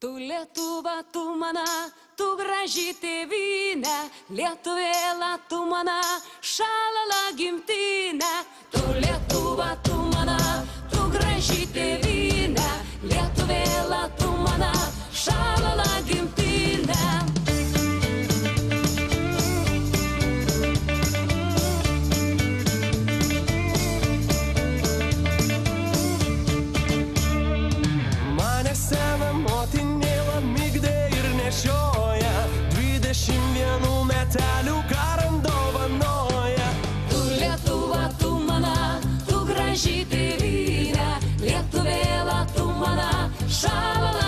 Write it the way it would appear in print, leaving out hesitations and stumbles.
Tu Lietuva, tu mana, tu graži tėvynė, Lietuvėla, tu mana, šalala gimtinė. Tu Lietuva, tu mana, tu graži tėvynė, Lietuvėla, tu mana, šalala gimtinė. Nešioja 21 metelių karant dovanoja. Tu Lietuva, tu mana, tu graži tėvynė, Lietuvėla, tu mana, šalala